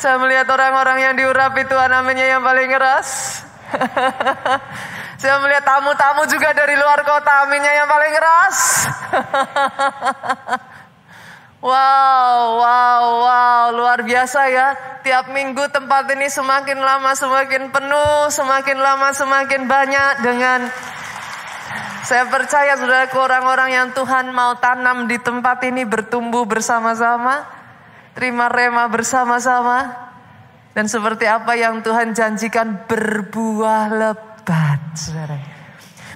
Saya melihat orang-orang yang diurapi Tuhan, aminnya yang paling keras. Saya melihat tamu-tamu juga dari luar kota, aminnya yang paling keras. Wow, luar biasa ya. Tiap minggu tempat ini semakin lama semakin penuh, semakin lama semakin banyak dengan... Saya percaya saudaraku, orang-orang yang Tuhan mau tanam di tempat ini bertumbuh bersama-sama, terima rema bersama-sama. Dan seperti apa yang Tuhan janjikan, berbuah lebat, saudara.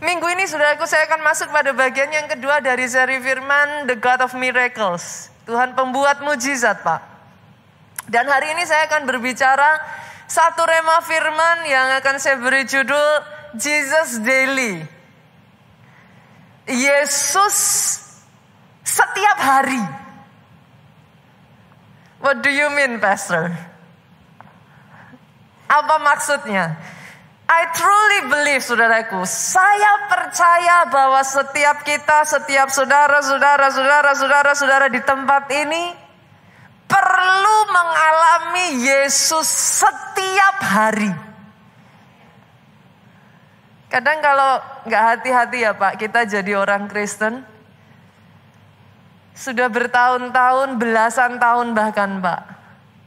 Minggu ini saudaraku, saya akan masuk pada bagian yang kedua dari seri firman The God of Miracles. Tuhan pembuat mujizat, Pak. Dan hari ini saya akan berbicara satu rema firman yang akan saya beri judul Jesus Daily. Yesus setiap hari. What do you mean, Pastor? Apa maksudnya? I truly believe, saudaraku. Saya percaya bahwa setiap kita, setiap saudara di tempat ini perlu mengalami Yesus setiap hari. Kadang kalau nggak hati-hati ya Pak, kita jadi orang Kristen sudah bertahun-tahun, belasan tahun bahkan Pak,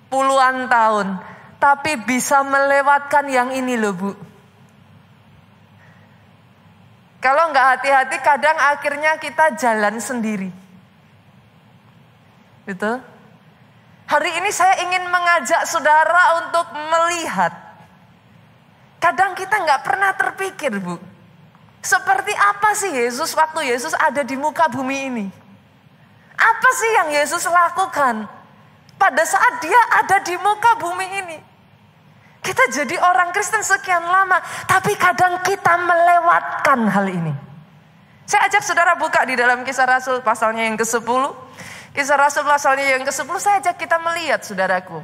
puluhan tahun. Tapi bisa melewatkan yang ini loh Bu. Kalau nggak hati-hati kadang akhirnya kita jalan sendiri. Gitu. Hari ini saya ingin mengajak saudara untuk melihat. Kadang kita nggak pernah terpikir Bu. Seperti apa sih Yesus waktu Yesus ada di muka bumi ini? Apa sih yang Yesus lakukan pada saat dia ada di muka bumi ini? Kita jadi orang Kristen sekian lama, tapi kadang kita melewatkan hal ini. Saya ajak saudara buka di dalam Kisah Rasul pasalnya yang ke-10. Kisah Rasul pasalnya yang ke-10, saya ajak kita melihat saudaraku.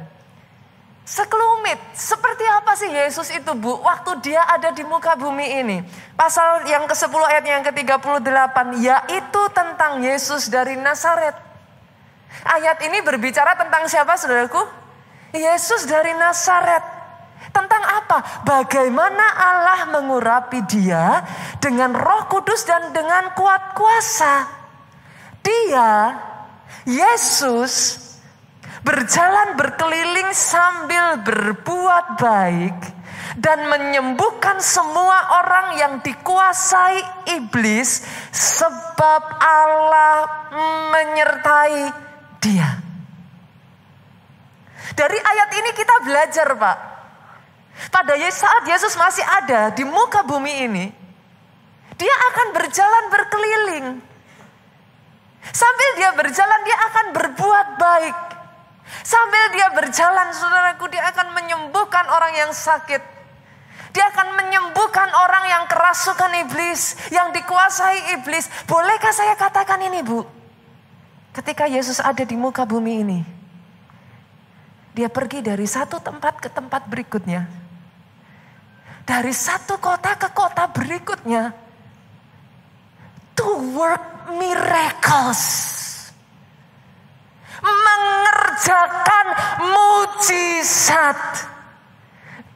Sekelumit, seperti apa sih Yesus itu Bu, waktu dia ada di muka bumi ini. Pasal yang ke-10 ayat yang ke-38, yaitu tentang Yesus dari Nazaret. Ayat ini berbicara tentang siapa saudaraku? Yesus dari Nazaret. Tentang apa? Bagaimana Allah mengurapi dia dengan Roh Kudus dan dengan kuat kuasa. Dia, Yesus, berjalan berkeliling sambil berbuat baik dan menyembuhkan semua orang yang dikuasai iblis sebab Allah menyertai dia. Dari ayat ini kita belajar Pak. Pada saat Yesus masih ada di muka bumi ini, dia akan berjalan berkeliling. Sambil dia berjalan, dia akan berbuat baik. Sambil dia berjalan, saudaraku, dia akan menyembuhkan orang yang sakit. Dia akan menyembuhkan orang yang kerasukan iblis, yang dikuasai iblis. Bolehkah saya katakan ini Bu? Ketika Yesus ada di muka bumi ini, dia pergi dari satu tempat ke tempat berikutnya. Dari satu kota ke kota berikutnya. To work miracles. Mengerjakan mujizat.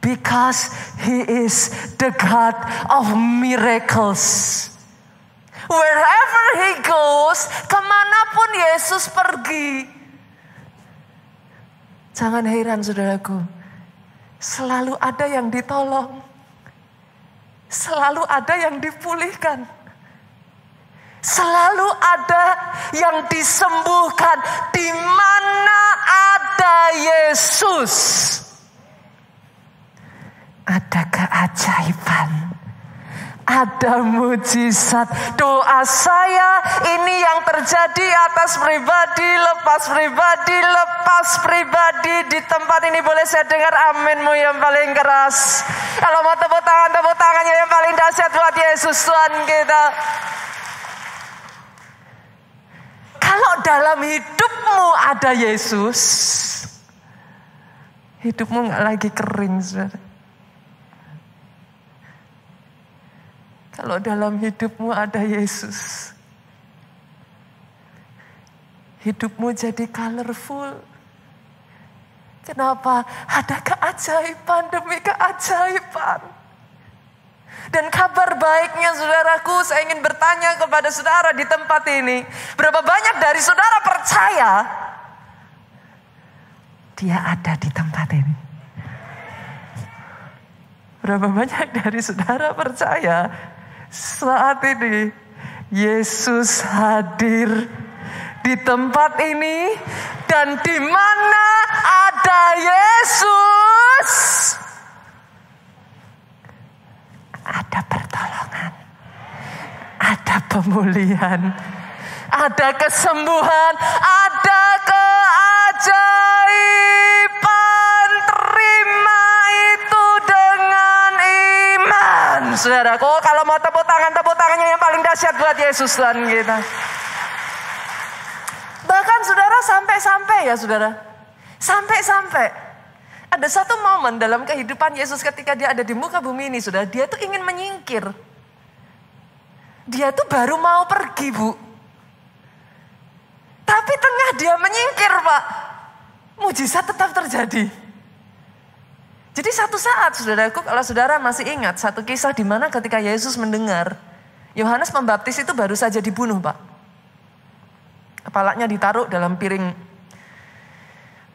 Because he is the God of miracles. Wherever he goes, kemanapun Yesus pergi. Jangan heran saudaraku. Selalu ada yang ditolong. Selalu ada yang dipulihkan. Selalu ada yang disembuhkan. Di mana ada Yesus, ada keajaiban. Ada mujizat. Doa saya ini yang terjadi atas pribadi, lepas pribadi di tempat ini. Boleh saya dengar aminmu yang paling keras. Kalau mau tepuk tangannya yang paling dahsyat buat Yesus Tuhan kita. Kalau dalam hidupmu ada Yesus, hidupmu gak lagi kering, saudara. Kalau dalam hidupmu ada Yesus, hidupmu jadi colorful, Kenapa? Ada keajaiban demi keajaiban. Dan kabar baiknya saudaraku, saya ingin bertanya kepada saudara di tempat ini. Berapa banyak dari saudara percaya Dia ada di tempat ini? Berapa banyak dari saudara percaya saat ini Yesus hadir di tempat ini, dan di mana ada Yesus ada pertolongan, ada pemulihan, ada kesembuhan, ada keajaiban. Terima itu dengan iman. Saudaraku, kalau mau tepuk tangannya yang paling dahsyat buat Yesus Tuhan kita. Bahkan saudara sampai-sampai ya saudara. Sampai-sampai. Ada satu momen dalam kehidupan Yesus ketika dia ada di muka bumi ini saudara. Dia tuh ingin menyingkir. Dia tuh baru mau pergi bu. Tapi tengah dia menyingkir pak. Mujizat tetap terjadi. Jadi satu saat saudaraku, kalau saudara masih ingat satu kisah di mana ketika Yesus mendengar Yohanes Pembaptis itu baru saja dibunuh pak. Kepalanya ditaruh dalam piring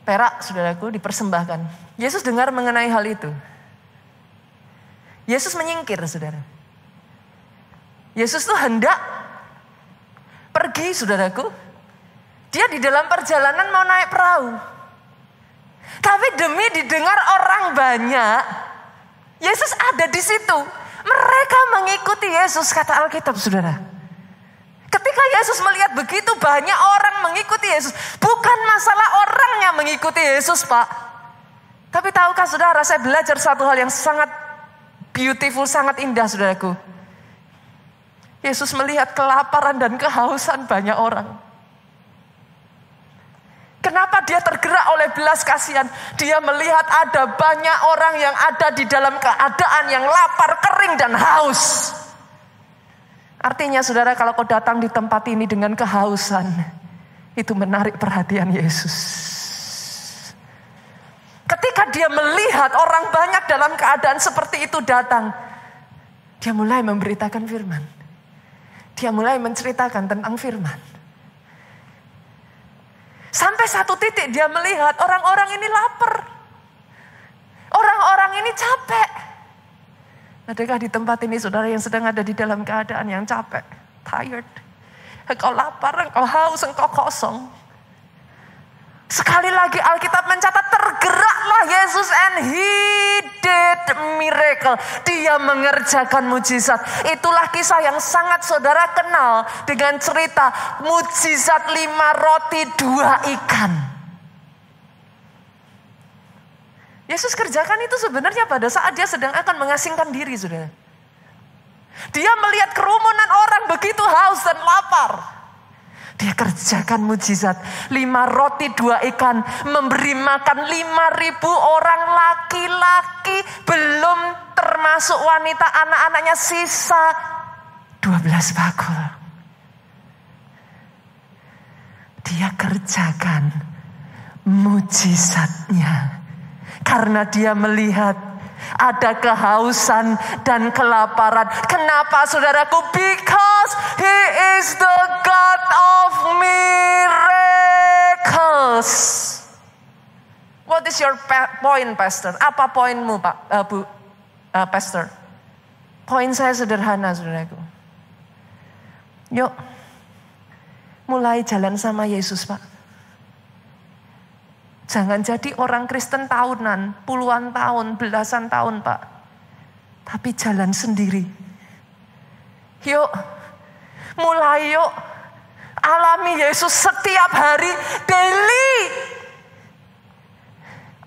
perak saudaraku, dipersembahkan. Yesus dengar mengenai hal itu. Yesus menyingkir saudara. Yesus tuh hendak pergi saudaraku. Dia di dalam perjalanan mau naik perahu. Tapi demi didengar orang banyak, Yesus ada di situ. Mereka mengikuti Yesus, kata Alkitab saudara. Ketika Yesus melihat begitu banyak orang mengikuti Yesus, bukan masalah orangnya mengikuti Yesus pak. Tapi tahukah saudara, saya belajar satu hal yang sangat beautiful, sangat indah saudaraku. Yesus melihat kelaparan dan kehausan banyak orang. Kenapa dia tergerak oleh belas kasihan? Dia melihat ada banyak orang yang ada di dalam keadaan yang lapar, kering dan haus. Artinya saudara, kalau kau datang di tempat ini dengan kehausan, itu menarik perhatian Yesus. Ketika dia melihat orang banyak dalam keadaan seperti itu datang, dia mulai memberitakan firman. Dia mulai menceritakan tentang firman. Sampai satu titik dia melihat orang-orang ini lapar. Orang-orang ini capek. Adakah di tempat ini saudara yang sedang ada di dalam keadaan yang capek, tired? Engkau lapar, engkau haus, engkau kosong. Sekali lagi Alkitab mencatat tergeraklah Yesus and he did miracle. Dia mengerjakan mujizat. Itulah kisah yang sangat saudara kenal dengan cerita mujizat 5 roti 2 ikan. Yesus kerjakan itu sebenarnya pada saat dia sedang akan mengasingkan diri saudara. Dia melihat kerumunan orang begitu haus dan lapar. Dia kerjakan mujizat 5 roti 2 ikan, memberi makan 5.000 orang laki-laki, belum termasuk wanita anak-anaknya, sisa 12 bakul. Dia kerjakan mujizatnya karena dia melihat ada kehausan dan kelaparan. Kenapa saudaraku? Because He is the God of miracles. What is your point, Pastor? Apa poinmu, Pak, Bu, Pastor? Poin saya sederhana, saudaraku. Yuk, mulai jalan sama Yesus, Pak. Jangan jadi orang Kristen tahunan, puluhan tahun, belasan tahun, Pak. Tapi jalan sendiri. Yuk, mulai yuk. Alami Yesus setiap hari, daily.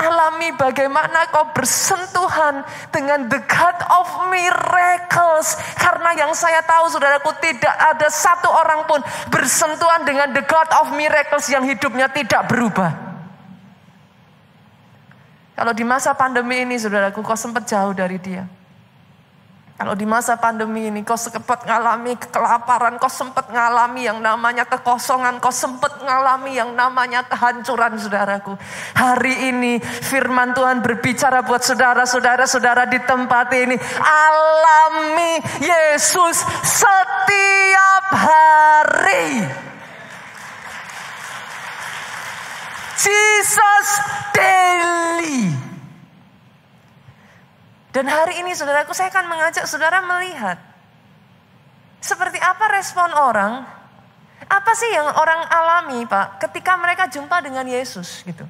Alami bagaimana kau bersentuhan dengan the God of miracles. Karena yang saya tahu saudaraku, tidak ada satu orang pun bersentuhan dengan the God of miracles yang hidupnya tidak berubah. Kalau di masa pandemi ini saudaraku, kau sempat jauh dari dia. Kalau di masa pandemi ini kau sempat ngalami kelaparan, kau sempat ngalami yang namanya kekosongan, kau sempat ngalami yang namanya kehancuran, saudaraku. Hari ini firman Tuhan berbicara buat saudara di tempat ini. Alami Yesus setiap hari. Jesus daily. Dan hari ini saudaraku, saya akan mengajak saudara melihat seperti apa respon orang. Apa sih yang orang alami, Pak, ketika mereka jumpa dengan Yesus gitu.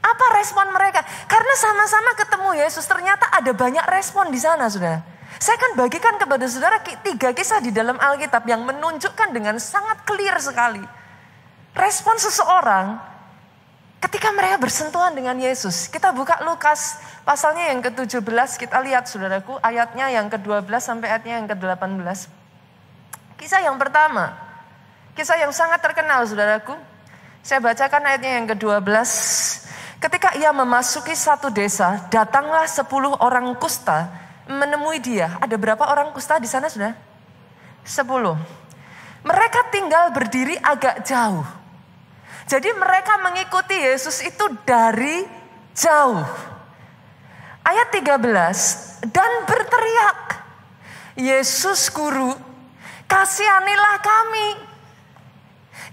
Apa respon mereka? Karena sama-sama ketemu Yesus, ternyata ada banyak respon di sana, saudara. Saya akan bagikan kepada saudara 3 kisah di dalam Alkitab yang menunjukkan dengan sangat clear sekali respon seseorang ketika mereka bersentuhan dengan Yesus. Kita buka Lukas pasalnya yang ke-17, kita lihat saudaraku, ayatnya yang ke-12 sampai ayatnya yang ke-18. Kisah yang pertama, kisah yang sangat terkenal saudaraku. Saya bacakan ayatnya yang ke-12. Ketika ia memasuki satu desa, datanglah 10 orang kusta menemui dia. Ada berapa orang kusta di sana sudah? 10. Mereka tinggal berdiri agak jauh. Jadi mereka mengikuti Yesus itu dari jauh. Ayat 13, dan berteriak, Yesus Guru, kasihanilah kami.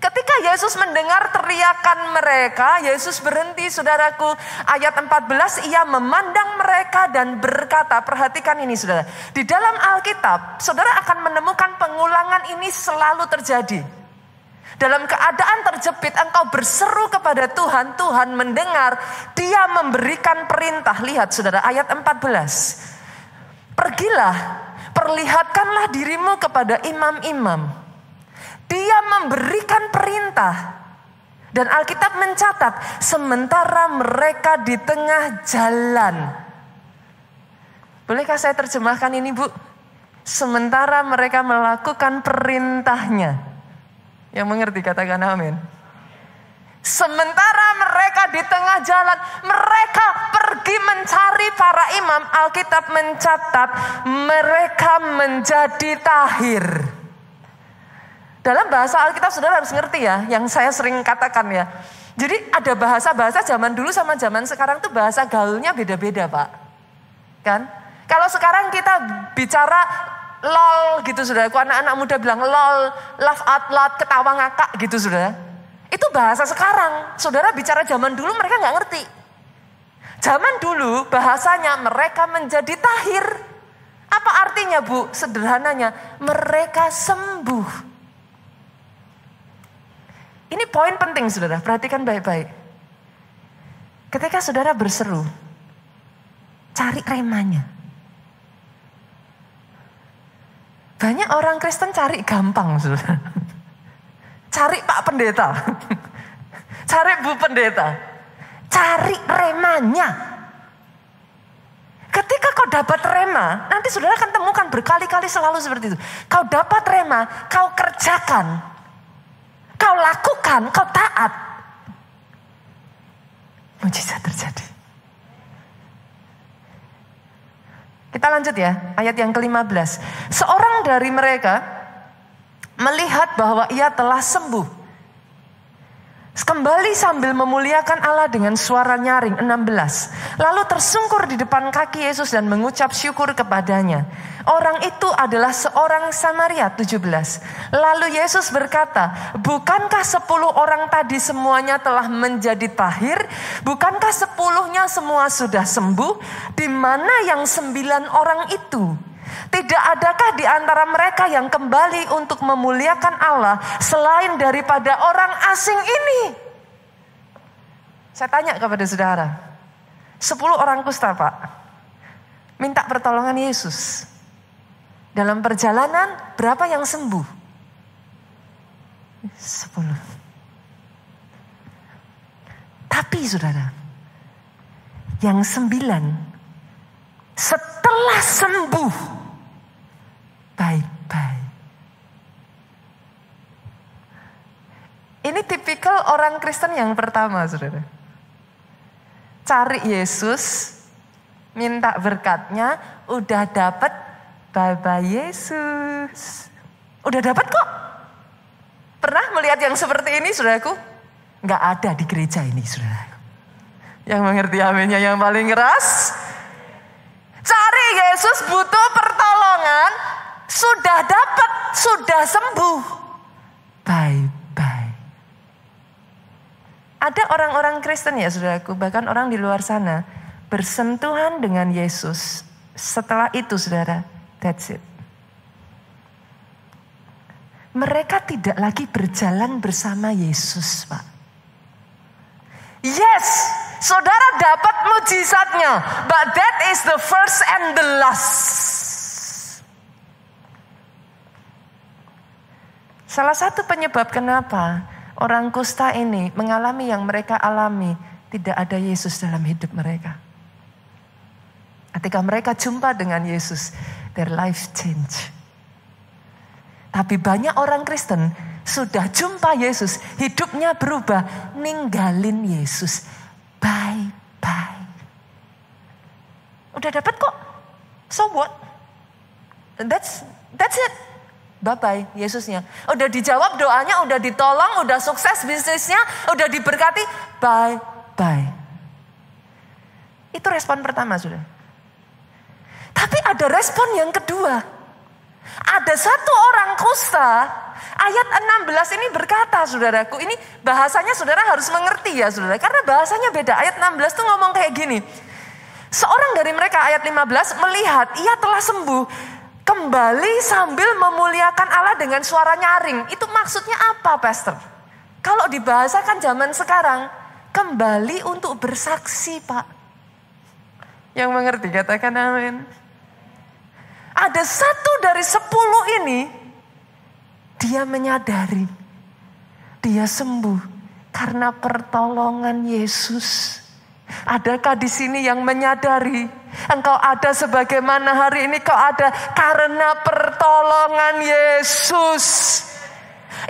Ketika Yesus mendengar teriakan mereka, Yesus berhenti, saudaraku. Ayat 14, ia memandang mereka dan berkata, perhatikan ini saudara. Di dalam Alkitab, saudara akan menemukan pengulangan ini selalu terjadi. Dalam keadaan terjepit, engkau berseru kepada Tuhan, Tuhan mendengar, dia memberikan perintah. Lihat saudara, ayat 14. Pergilah, perlihatkanlah dirimu kepada imam-imam. Dia memberikan perintah. Dan Alkitab mencatat, sementara mereka di tengah jalan. Bolehkah saya terjemahkan ini, Bu? Sementara mereka melakukan perintahnya. Yang mengerti katakan amin. Sementara mereka di tengah jalan, mereka pergi mencari para imam. Alkitab mencatat mereka menjadi tahir. Dalam bahasa Alkitab saudara harus ngerti ya, yang saya sering katakan ya. Jadi ada bahasa-bahasa zaman dulu sama zaman sekarang tuh bahasa gaulnya beda-beda, Pak. Kan? Kalau sekarang kita bicara lol gitu saudaraku, anak-anak muda bilang lol, laugh out loud, ketawa ngakak gitu saudara. Itu bahasa sekarang. Saudara bicara zaman dulu mereka gak ngerti. Zaman dulu bahasanya mereka menjadi tahir. Apa artinya, Bu? Sederhananya, mereka sembuh. Ini poin penting saudara, perhatikan baik-baik. Ketika saudara berseru, cari remanya. Banyak orang Kristen cari gampang, saudara. Cari Pak Pendeta. Cari Bu Pendeta. Cari remanya. Ketika kau dapat rema, nanti saudara akan temukan berkali-kali selalu seperti itu. Kau dapat rema, kau kerjakan. Kau lakukan, kau taat. Mujizat terjadi. Kita lanjut ya, ayat yang ke-15. Seorang dari mereka melihat bahwa ia telah sembuh. Kembali sambil memuliakan Allah dengan suara nyaring, 16. Lalu tersungkur di depan kaki Yesus dan mengucap syukur kepadanya. Orang itu adalah seorang Samaria, 17. Lalu Yesus berkata, bukankah 10 orang tadi semuanya telah menjadi tahir? Bukankah 10-nya semua sudah sembuh? Di mana yang 9 orang itu? Tidak adakah di antara mereka yang kembali untuk memuliakan Allah selain daripada orang asing ini? Saya tanya kepada saudara, 10 orang kusta, Pak, minta pertolongan Yesus. Dalam perjalanan berapa yang sembuh? 10. Tapi saudara, yang 9 setelah sembuh baik-baik. Ini tipikal orang Kristen yang pertama, saudara. Cari Yesus, minta berkatnya, udah dapat Bye-bye Yesus. Udah dapat kok. Pernah melihat yang seperti ini saudaraku? Nggak ada di gereja ini saudaraku. Yang mengerti aminnya yang paling keras. Cari Yesus butuh pertolongan. Sudah dapat, sudah sembuh. Bye-bye. Ada orang-orang Kristen ya saudaraku, bahkan orang di luar sana, bersentuhan dengan Yesus. Setelah itu saudara, that's it. Mereka tidak lagi berjalan bersama Yesus, Pak. Yes, saudara dapat mujizatnya, but that is the first and the last. Salah satu penyebab kenapa orang kusta ini mengalami yang mereka alami, tidak ada Yesus dalam hidup mereka. Ketika mereka jumpa dengan Yesus, their life change. Tapi banyak orang Kristen sudah jumpa Yesus, hidupnya berubah, ninggalin Yesus. Bye-bye. Udah dapat kok. So what? That's it. Bye-bye Yesusnya. Udah dijawab doanya, udah ditolong, udah sukses bisnisnya, udah diberkati. Bye-bye. Itu respon pertama sudah. Tapi ada respon yang kedua. Ada satu orang kusta, ayat 16 ini berkata saudaraku, ini bahasanya saudara harus mengerti ya saudara. Karena bahasanya beda, ayat 16 tuh ngomong kayak gini. Seorang dari mereka ayat 15 melihat ia telah sembuh. Kembali sambil memuliakan Allah dengan suara nyaring. Itu maksudnya apa pastor? Kalau dibahasakan zaman sekarang, kembali untuk bersaksi Pak. Yang mengerti katakan amin. Ada 1 dari 10 ini, dia menyadari, dia sembuh karena pertolongan Yesus. Adakah di sini yang menyadari, engkau ada sebagaimana hari ini kau ada karena pertolongan Yesus?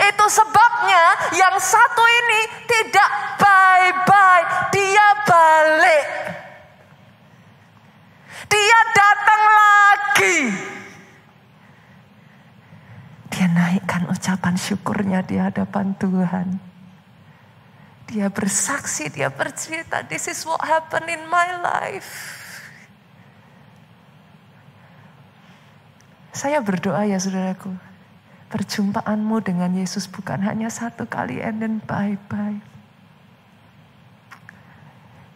Itu sebabnya yang satu ini tidak bye-bye, dia balik. Dia datang lagi. Dia naikkan ucapan syukurnya di hadapan Tuhan. Dia bersaksi, dia bercerita, this is what happened in my life. Saya berdoa ya saudaraku, perjumpaanmu dengan Yesus bukan hanya satu kali and then bye-bye.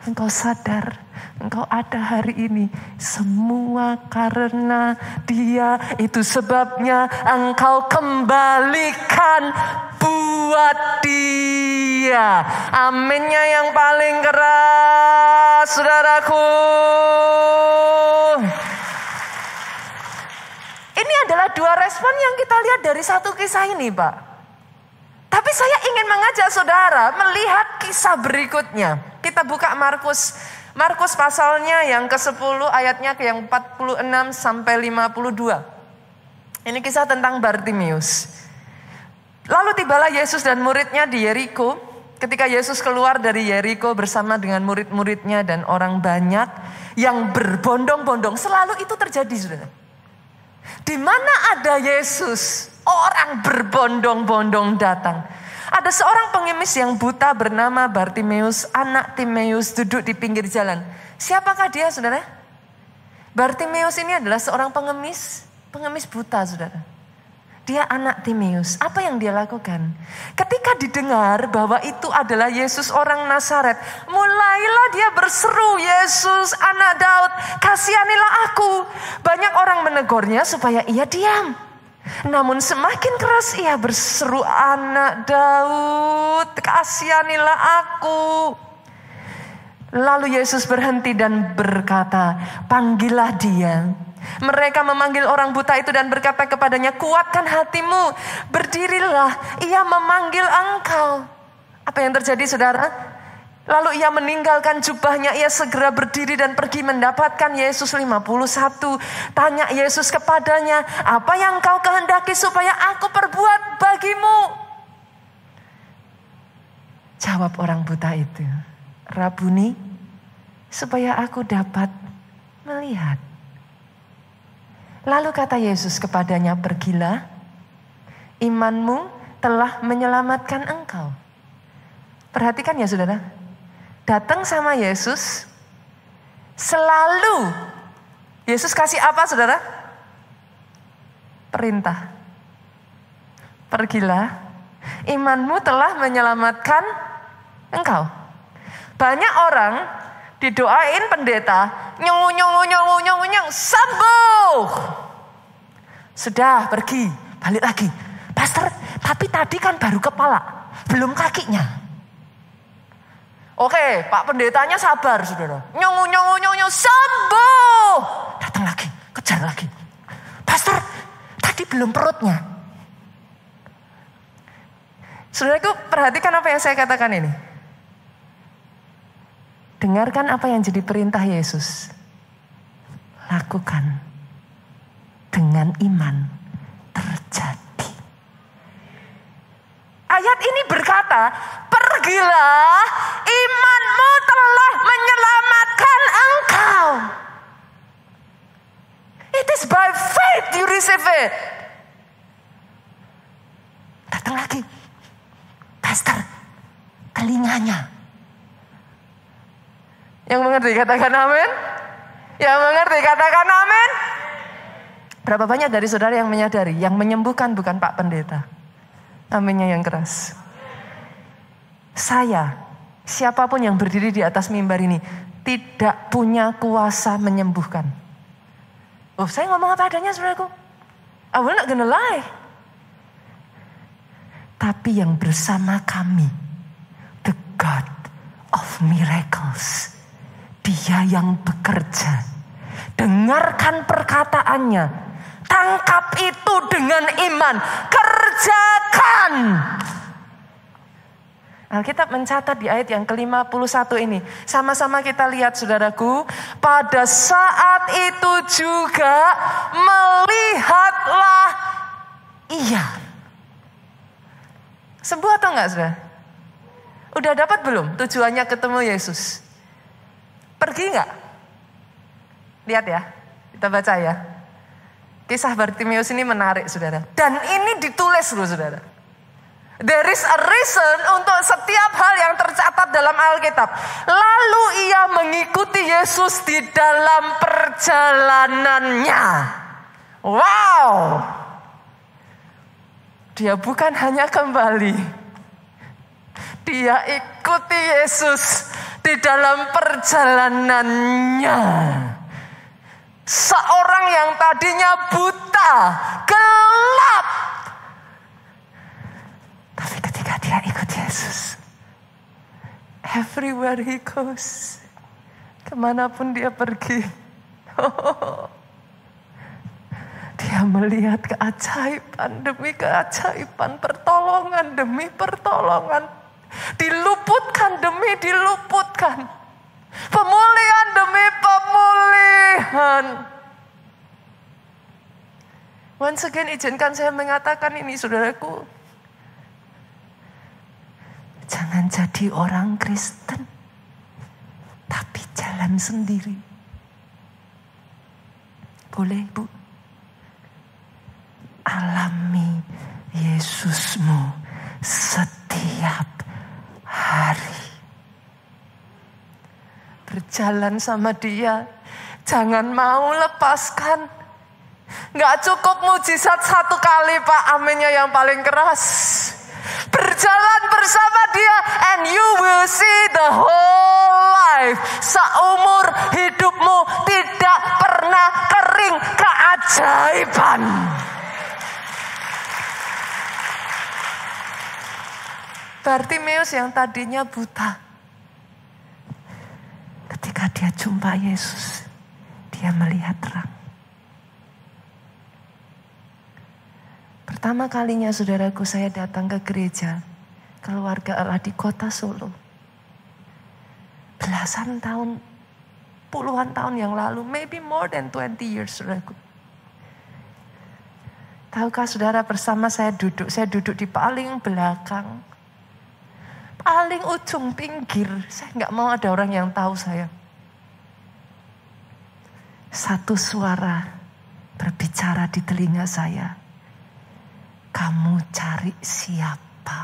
Engkau sadar, engkau ada hari ini semua karena Dia. Itu sebabnya engkau kembalikan buat Dia. Aminnya yang paling keras, saudaraku. Ini adalah 2 respon yang kita lihat dari satu kisah ini, Pak. Tapi saya ingin mengajak saudara melihat kisah berikutnya. Kita buka Markus pasalnya yang ke-10 ayatnya ke yang 46 sampai 52. Ini kisah tentang Bartimeus. Lalu tibalah Yesus dan muridnya di Yeriko. Ketika Yesus keluar dari Yeriko bersama dengan murid-muridnya dan orang banyak yang berbondong-bondong. Selalu itu terjadi, saudara. Di mana ada Yesus, orang berbondong-bondong datang. Ada seorang pengemis yang buta bernama Bartimeus, anak Timeus, duduk di pinggir jalan. Siapakah dia, saudara? Bartimeus ini adalah seorang pengemis buta, saudara. Dia anak Timeus. Apa yang dia lakukan? Ketika didengar bahwa itu adalah Yesus orang Nazaret, mulailah dia berseru, Yesus anak Daud, kasihanilah aku. Banyak orang menegurnya supaya ia diam. Namun semakin keras ia berseru, anak Daud, kasihanilah aku. Lalu Yesus berhenti dan berkata, panggillah dia. Mereka memanggil orang buta itu dan berkata kepadanya, kuatkan hatimu, berdirilah, ia memanggil engkau. Apa yang terjadi, saudara? Lalu ia meninggalkan jubahnya, ia segera berdiri dan pergi mendapatkan Yesus 51. Tanya Yesus kepadanya, apa yang kau kehendaki supaya aku perbuat bagimu? Jawab orang buta itu, Rabuni, supaya aku dapat melihat. Lalu kata Yesus kepadanya, pergilah, imanmu telah menyelamatkan engkau. Perhatikan ya saudara, datang sama Yesus, selalu Yesus kasih apa saudara? Perintah. Pergilah, imanmu telah menyelamatkan engkau. Banyak orang didoain pendeta, nyong, sembuh. Sudah pergi, balik lagi. Pastor, tapi tadi kan baru kepala, belum kakinya. Oke, Pak pendetanya sabar saudara. Nyong, sembuh. Datang lagi, kejar lagi. Pastor, tadi belum perutnya. Saudaraku, perhatikan apa yang saya katakan ini. Dengarkan apa yang jadi perintah Yesus. Lakukan. Dengan iman terjadi. Ayat ini berkata, pergilah, imanmu telah menyelamatkan engkau. It is by faith you receive it. Datang lagi. Pastor, telinganya. Yang mengerti katakan amin. Yang mengerti katakan amin. Berapa banyak dari saudara yang menyadari yang menyembuhkan bukan Pak Pendeta? Aminnya yang keras. Saya, siapapun yang berdiri di atas mimbar ini tidak punya kuasa menyembuhkan. Oh, saya ngomong apa adanya saudaraku. I will not gonna lie. Tapi yang bersama kami, the God of miracles, Dia yang bekerja. Dengarkan perkataannya. Tangkap itu dengan iman. Kerjakan. Alkitab mencatat di ayat yang ke-51 ini. Sama-sama kita lihat saudaraku. Pada saat itu juga melihatlah ia. Sembuh atau enggak saudara? Udah dapat belum tujuannya ketemu Yesus? Pergi enggak? Lihat ya, kita baca ya. Kisah Bartimeus ini menarik saudara. Dan ini ditulis loh saudara. There is a reason untuk setiap hal yang tercatat dalam Alkitab. Lalu ia mengikuti Yesus di dalam perjalanannya. Wow. Dia bukan hanya kembali. Dia ikuti Yesus di dalam perjalanannya. Seorang yang tadinya buta, gelap. Tapi ketika dia ikut Yesus, everywhere he goes, kemanapun dia pergi, dia melihat keajaiban demi keajaiban, pertolongan demi pertolongan, diluputkan demi diluputkan, pemulihan demi pemulihan. Once again izinkan saya mengatakan ini saudaraku. Jangan jadi orang Kristen, tapi jalan sendiri. Boleh Bu? Alami Yesusmu setiap hari. Berjalan sama Dia, jangan mau lepaskan. Gak cukup mujizat satu kali Pak, aminnya yang paling keras. Berjalan bersama Dia and you will see the whole life. Seumur hidupmu tidak pernah kering keajaiban. Bartimeus yang tadinya buta, ketika dia jumpa Yesus, dia melihat terang. Pertama kalinya saudaraku saya datang ke gereja Keluarga Allah di kota Solo. Belasan tahun, puluhan tahun yang lalu, maybe more than 20 years saudaraku. Tahukah saudara, bersama saya duduk di paling belakang. Paling ujung pinggir, saya gak mau ada orang yang tahu saya. Satu suara berbicara di telinga saya, kamu cari siapa?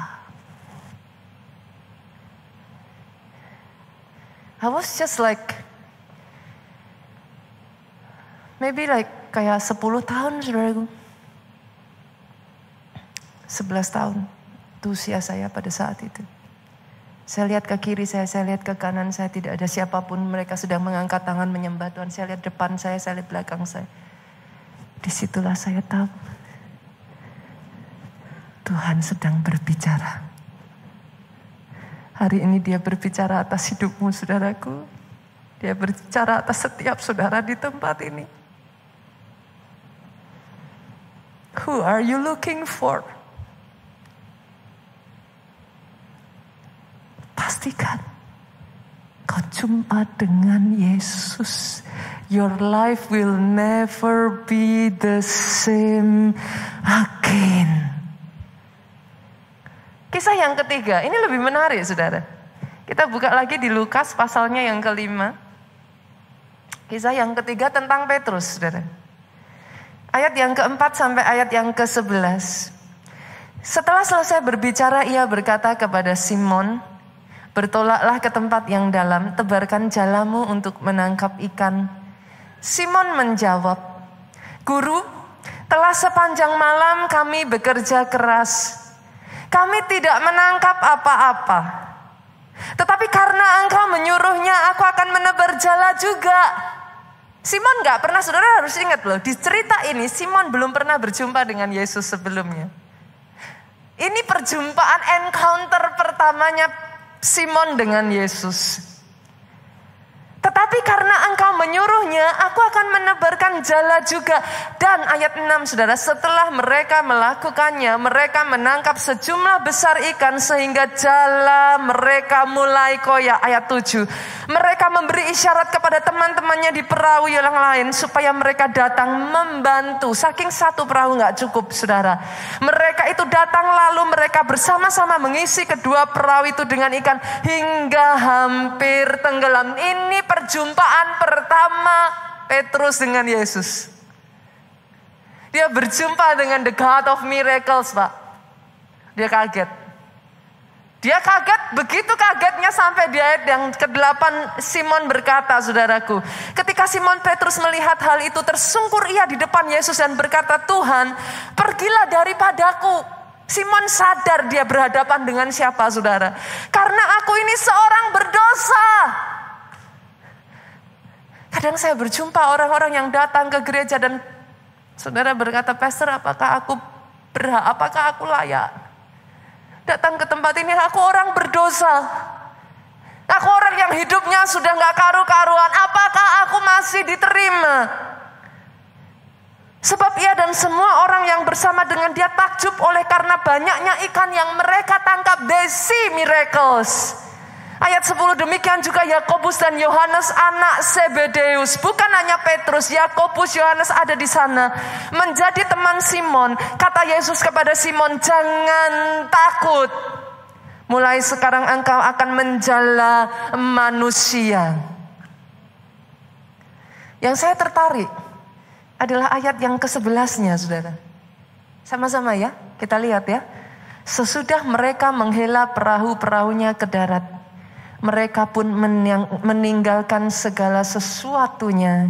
I was just like, maybe like kayak 10 tahun saudaraku. 11 tahun itu usia saya pada saat itu. Saya lihat ke kiri saya lihat ke kanan saya, tidak ada siapapun. Mereka sedang mengangkat tangan menyembah Tuhan. Saya lihat depan saya lihat belakang saya. Disitulah saya tahu Tuhan sedang berbicara. Hari ini dia berbicara atas hidupmu saudaraku. Dia berbicara atas setiap saudara di tempat ini. Who are you looking for? Pastikan kau jumpa dengan Yesus. Your life will never be the same again. Kisah yang ketiga, ini lebih menarik saudara. Kita buka lagi di Lukas pasalnya yang ke-5. Kisah yang ketiga tentang Petrus saudara. Ayat yang ke-4 sampai ayat yang ke-11. Setelah selesai berbicara, ia berkata kepada Simon, bertolaklah ke tempat yang dalam, tebarkan jalamu untuk menangkap ikan. Simon menjawab, Guru, telah sepanjang malam kami bekerja keras. Kami tidak menangkap apa-apa. Tetapi karena engkau menyuruhnya, aku akan menebar jala juga. Simon gak pernah, saudara harus ingat loh, di cerita ini Simon belum pernah berjumpa dengan Yesus sebelumnya. Ini perjumpaan encounter pertamanya Simon dengan Yesus. Tetapi karena engkau menyuruhnya, aku akan menebarkan jala juga. Dan ayat 6 saudara, setelah mereka melakukannya, mereka menangkap sejumlah besar ikan sehingga jala mereka mulai koyak. Ayat 7, mereka memberi isyarat kepada teman-temannya di perahu yang lain supaya mereka datang membantu. Saking satu perahu gak cukup saudara. Mereka itu datang lalu mereka bersama-sama mengisi kedua perahu itu dengan ikan hingga hampir tenggelam. Ini perjumpaan pertama Petrus dengan Yesus. Dia berjumpa dengan the God of miracles, Pak. Dia kaget. Begitu kagetnya sampai di ayat yang ke-8 Simon berkata, saudaraku, ketika Simon Petrus melihat hal itu, tersungkur ia di depan Yesus dan berkata, Tuhan, pergilah daripadaku. Simon sadar dia berhadapan dengan siapa, saudara? Karena aku ini seorang berdosa. Kadang saya berjumpa orang-orang yang datang ke gereja dan saudara berkata, Pastor, apakah aku berhak, apakah aku layak datang ke tempat ini? Aku orang berdosa. Aku orang yang hidupnya sudah gak karu-karuan. Apakah aku masih diterima? Sebab ia dan semua orang yang bersama dengan dia takjub oleh karena banyaknya ikan yang mereka tangkap. They see miracles. Ayat 10, demikian juga Yakobus dan Yohanes anak Zebedeus. Bukan hanya Petrus, Yakobus, Yohanes ada di sana. Menjadi teman Simon. Kata Yesus kepada Simon, jangan takut. Mulai sekarang engkau akan menjala manusia. Yang saya tertarik adalah ayat yang ke-11-nya, saudara. Sama-sama ya, kita lihat ya. Sesudah mereka menghela perahu-perahunya ke darat, mereka pun meninggalkan segala sesuatunya,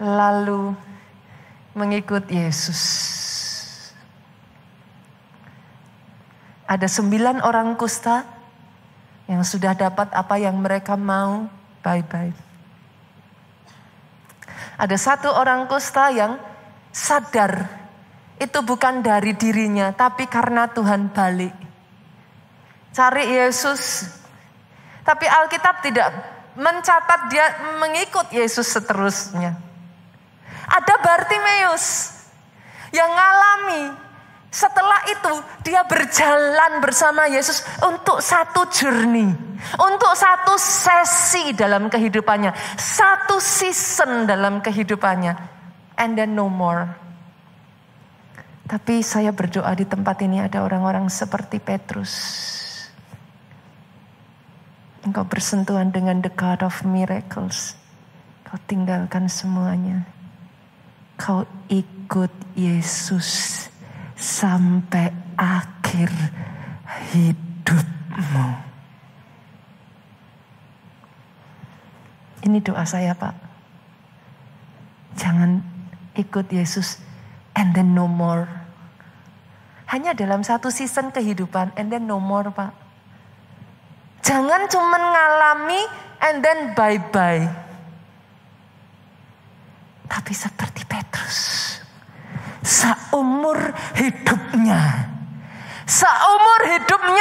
lalu mengikut Yesus. Ada 9 orang kusta yang sudah dapat apa yang mereka mau, bye-bye. Ada 1 orang kusta yang sadar itu bukan dari dirinya, tapi karena Tuhan balik. Cari Yesus. Tapi Alkitab tidak mencatat dia mengikut Yesus seterusnya. Ada Bartimeus yang ngalami. Setelah itu dia berjalan bersama Yesus untuk satu journey. Untuk satu sesi dalam kehidupannya. Satu season dalam kehidupannya. And then no more. Tapi saya berdoa di tempat ini ada orang-orang seperti Petrus. Engkau bersentuhan dengan the God of miracles. Kau tinggalkan semuanya. kau ikut Yesus sampai akhir hidupmu. Ini doa saya, Pak. Jangan ikut Yesus and then no more. Hanya dalam satu season kehidupan and then no more, Pak. Jangan cuma ngalami and then bye-bye. Tapi seperti Petrus, seumur hidupnya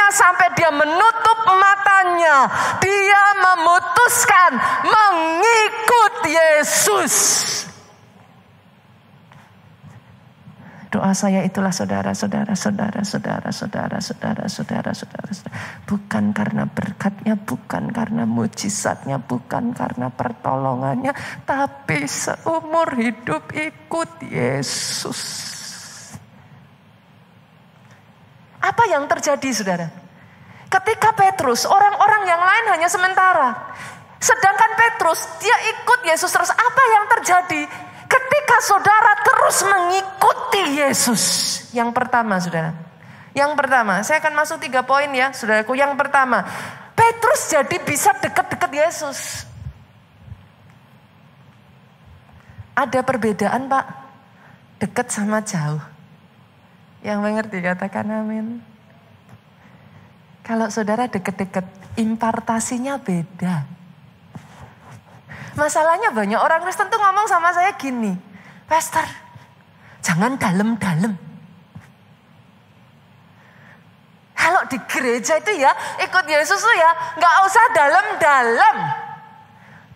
sampai dia menutup matanya, dia memutuskan mengikut Yesus. Doa saya itulah saudara. Bukan karena berkatnya, bukan karena mujizatnya, bukan karena pertolongannya, tapi seumur hidup ikut Yesus. Apa yang terjadi, saudara? Ketika Petrus, orang-orang yang lain hanya sementara. Sedangkan Petrus, dia ikut Yesus terus. Apa yang terjadi? Ketika saudara terus mengikuti Yesus. Yang pertama, saudara. Yang pertama, saya akan masuk 3 poin ya, saudaraku. Yang pertama, Petrus jadi bisa dekat-dekat Yesus. Ada perbedaan, Pak. Dekat sama jauh. Yang mengerti katakan amin. Kalau saudara dekat-dekat, impartasinya beda. Masalahnya banyak orang Kristen tuh ngomong sama saya gini, Pastor, jangan dalam-dalam. Kalau di gereja itu ya, ikut Yesus tuh ya, gak usah dalam-dalam.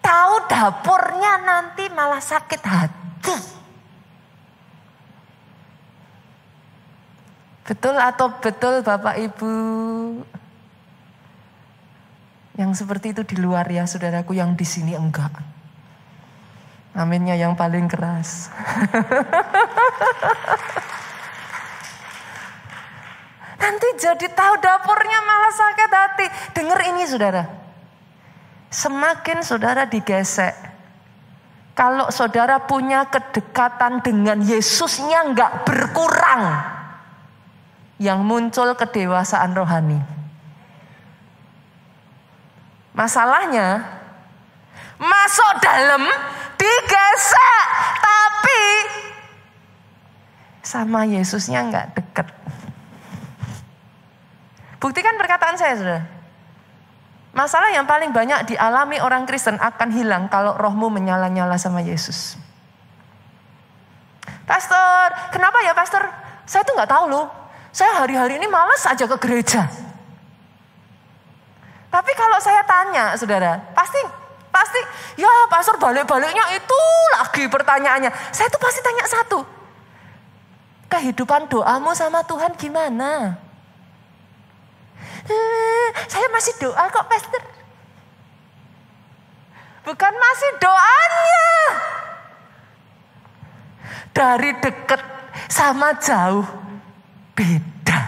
Tahu dapurnya nanti malah sakit hati. Betul atau betul Bapak Ibu? Yang seperti itu di luar ya saudaraku, yang di sini enggak. Aminnya yang paling keras. Nanti jadi tahu dapurnya malah sakit hati. Dengar ini saudara. Semakin saudara digesek, kalau saudara punya kedekatan dengan Yesusnya enggak berkurang, yang muncul kedewasaan rohani. Masalahnya masuk dalam digesek, tapi sama Yesusnya enggak dekat. Buktikan perkataan saya, saudara. Masalah yang paling banyak dialami orang Kristen akan hilang kalau rohmu menyala-nyala sama Yesus. Pastor, kenapa ya Pastor? Saya tuh enggak tahu loh. Saya hari-hari ini malas aja ke gereja. Tapi kalau saya tanya, saudara, pasti, ya Pastor balik-baliknya itu lagi pertanyaannya. Saya tuh pasti tanya satu, kehidupan doamu sama Tuhan gimana? Saya masih doa kok Pastor. Bukan masih doanya. Dari dekat sama jauh beda.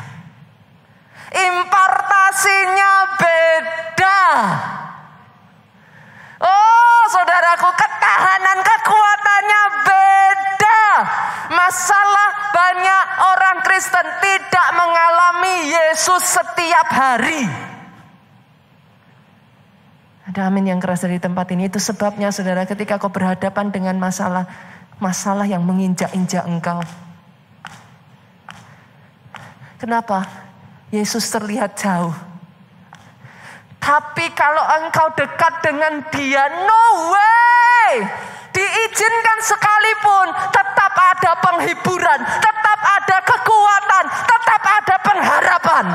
Impartasinya beda. Oh saudaraku, ketahanan kekuatannya beda. Masalah banyak orang Kristen tidak mengalami Yesus setiap hari. Ada amin yang keras dari tempat ini. Itu sebabnya saudara, ketika kau berhadapan dengan masalah yang menginjak-injak engkau. Kenapa? Yesus terlihat jauh. Tapi kalau engkau dekat dengan Dia, no way. Diizinkan sekalipun, tetap ada penghiburan, tetap ada kekuatan, tetap ada pengharapan.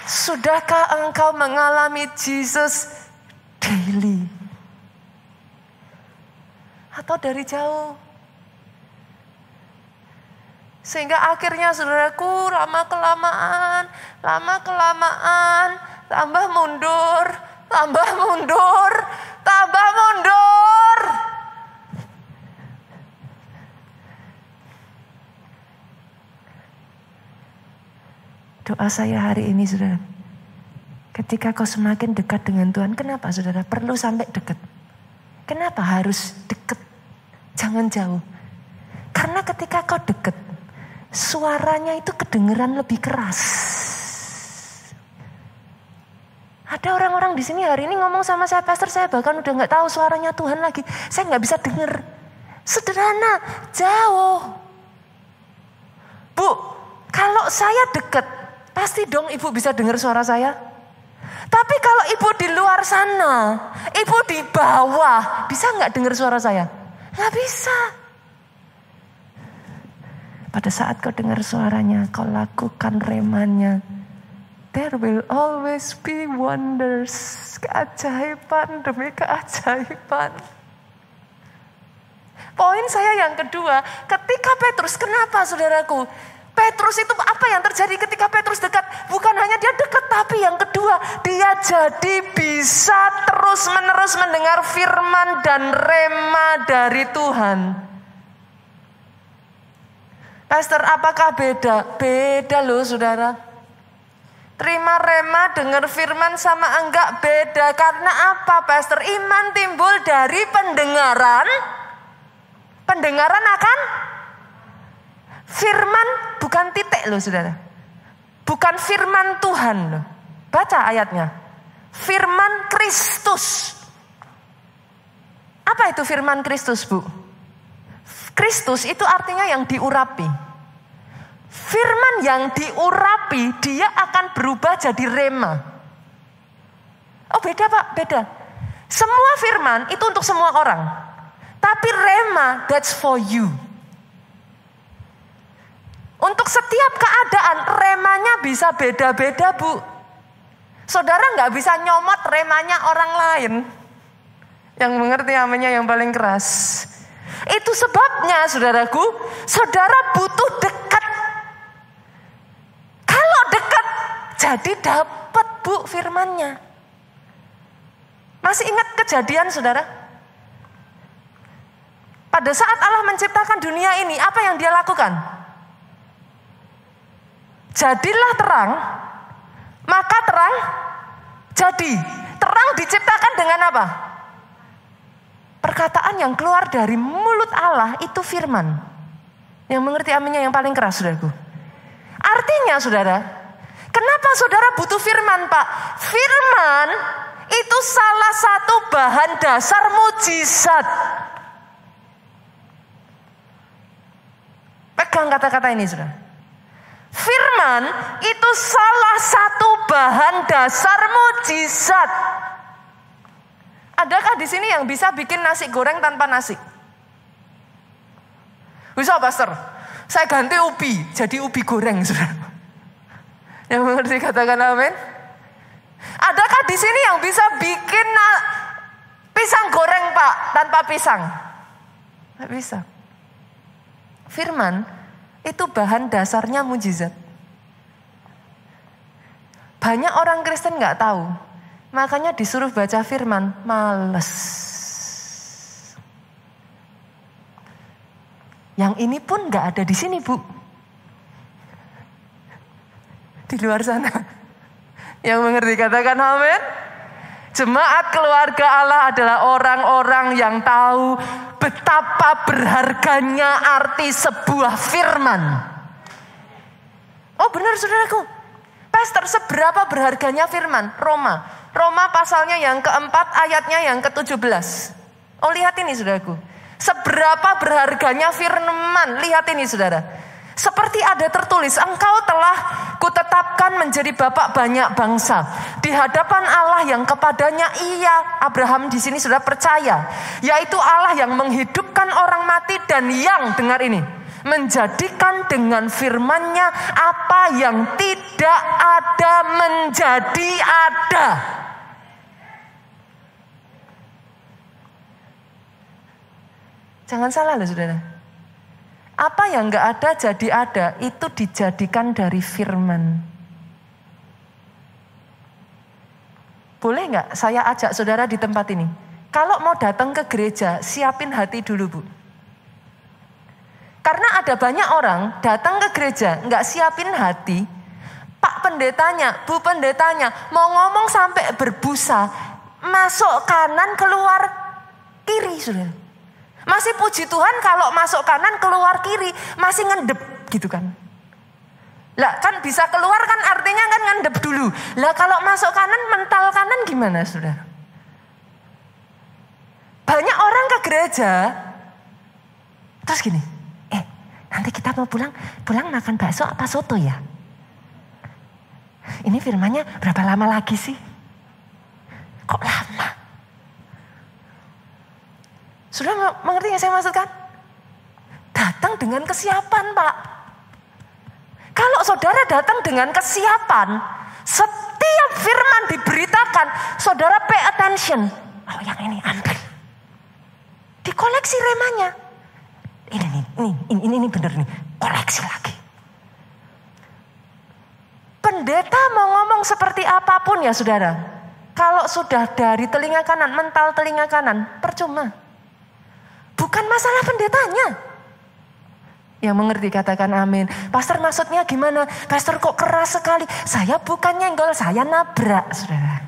Sudahkah engkau mengalami Jesus daily? Atau dari jauh? Sehingga akhirnya saudaraku lama-kelamaan, tambah mundur. Doa saya hari ini saudara, Ketika kau semakin dekat dengan Tuhan, kenapa saudara perlu sampai dekat? Kenapa harus dekat? Jangan jauh. Karena ketika kau dekat, suaranya itu kedengeran lebih keras. Ada orang-orang di sini hari ini ngomong sama saya, pastor, saya bahkan udah nggak tahu suaranya Tuhan lagi. Saya nggak bisa denger. Sederhana, jauh. Bu, kalau saya dekat, pasti dong ibu bisa dengar suara saya. Tapi kalau ibu di luar sana, ibu di bawah, bisa nggak dengar suara saya? Nggak bisa. Pada saat kau dengar suaranya, kau lakukan remanya. There will always be wonders. Keajaiban demi keajaiban. Poin saya yang kedua, ketika Petrus, kenapa saudaraku? Petrus itu apa yang terjadi ketika Petrus dekat? Bukan hanya dia dekat, tapi yang kedua, dia jadi bisa terus-menerus mendengar firman dan rema dari Tuhan. Pastor, apakah beda? Beda loh saudara. Terima rema, dengar firman sama enggak beda. Karena apa pastor? Iman timbul dari pendengaran. Pendengaran akan firman, bukan titik loh saudara. Bukan firman Tuhan loh. Baca ayatnya. Firman Kristus. Apa itu firman Kristus, Bu? Kristus itu artinya yang diurapi. Firman yang diurapi, dia akan berubah jadi rema. Oh beda Pak, beda. Semua firman itu untuk semua orang. Tapi rema, that's for you. Untuk setiap keadaan, remanya bisa beda-beda Bu. Saudara gak bisa nyomot remanya orang lain. Yang mengerti aminnya yang paling keras. Itu sebabnya saudaraku, saudara butuh dekat. Kalau dekat, jadi dapat Bu firmannya. Masih ingat kejadian saudara? Pada saat Allah menciptakan dunia ini, apa yang dia lakukan? Jadilah terang, maka terang jadi. Terang diciptakan dengan apa? Perkataan yang keluar dari mulut Allah itu firman. Yang mengerti aminnya yang paling keras saudaraku. Artinya saudara, kenapa saudara butuh firman Pak? Firman itu salah satu bahan dasar mujizat. Pegang kata-kata ini saudara. Firman itu salah satu bahan dasar mujizat. Adakah di sini yang bisa bikin nasi goreng tanpa nasi? Bisa pastor. Saya ganti ubi, jadi ubi goreng saudara. Yang mengerti katakan amin. Adakah di sini yang bisa bikin pisang goreng Pak tanpa pisang? Tidak bisa. Firman itu bahan dasarnya mujizat. Banyak orang Kristen gak tahu. Makanya disuruh baca firman, males. Yang ini pun gak ada di sini Bu. Di luar sana. Yang mengerti katakan amin. Jemaat keluarga Allah adalah orang-orang yang tahu betapa berharganya arti sebuah firman. Oh benar saudaraku. Pastor, seberapa berharganya firman? Roma pasalnya yang keempat, ayatnya yang ke-17. Oh lihat ini saudaraku. Seberapa berharganya firman. Lihat ini saudara. Seperti ada tertulis, engkau telah kutetapkan menjadi bapak banyak bangsa. Di hadapan Allah yang kepadanya ia, Abraham di sini sudah percaya. Yaitu Allah yang menghidupkan orang mati dan yang, dengar ini, menjadikan dengan firman-Nya apa yang tidak ada menjadi ada. Jangan salah loh saudara. Apa yang gak ada jadi ada, itu dijadikan dari firman. Boleh gak saya ajak saudara di tempat ini? Kalau mau datang ke gereja, siapin hati dulu Bu. Karena ada banyak orang datang ke gereja, gak siapin hati. Pak Pak pendetanya, Bu pendetanya mau ngomong sampai berbusa, masuk kanan keluar kiri sudah. Masih puji Tuhan kalau masuk kanan keluar kiri masih ngendep gitu kan. Lah kan bisa keluar kan artinya kan ngendep dulu. Lah kalau masuk kanan mental kanan gimana sudah? Banyak orang ke gereja terus gini, nanti kita mau pulang makan bakso apa soto ya? Ini firmannya berapa lama lagi sih? Kok lama? Sudah mengerti yang saya maksudkan? Datang dengan kesiapan, Pak. Kalau saudara datang dengan kesiapan, setiap firman diberitakan, saudara pay attention. Oh yang ini ambil. Dikoleksi remanya. Ini benar nih. Koleksi lagi. Pendeta mau ngomong seperti apapun ya saudara. Kalau sudah dari telinga kanan, mental telinga kanan, percuma. Bukan masalah pendetanya. Yang mengerti katakan amin. Pastor maksudnya gimana? Pastor kok keras sekali. Saya bukan nyenggol, saya nabrak saudara.